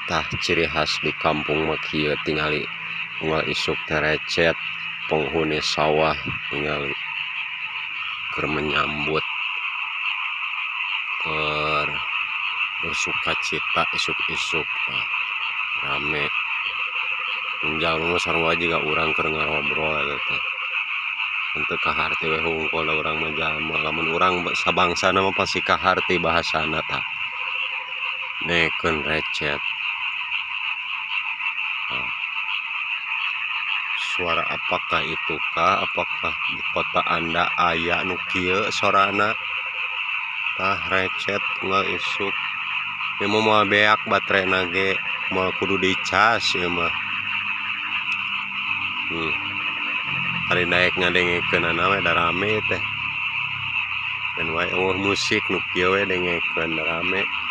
Tah ciri khas di kampung mah kieu tingali unggal isuk terecet penghuni sawah tingali keur menyambut bersuka cita isuk-isuk rame unjang sarua juga urang keur ngarobrol eta henteu kaharti we hungkul urang mah jalma lamun urang sabangsana mah pasti kaharti bahasana tah nekeun recet. Suara apakah itukah? Apakah di kota Anda aya nu kieu sorana? Tah recet unggal isuk. Ieu mah moal beak baterena ge moal kudu dicas ieu mah. Hari daek ngadengekeunana we da rame teh. Dan wae musik nu kieu we dengekeun da rame.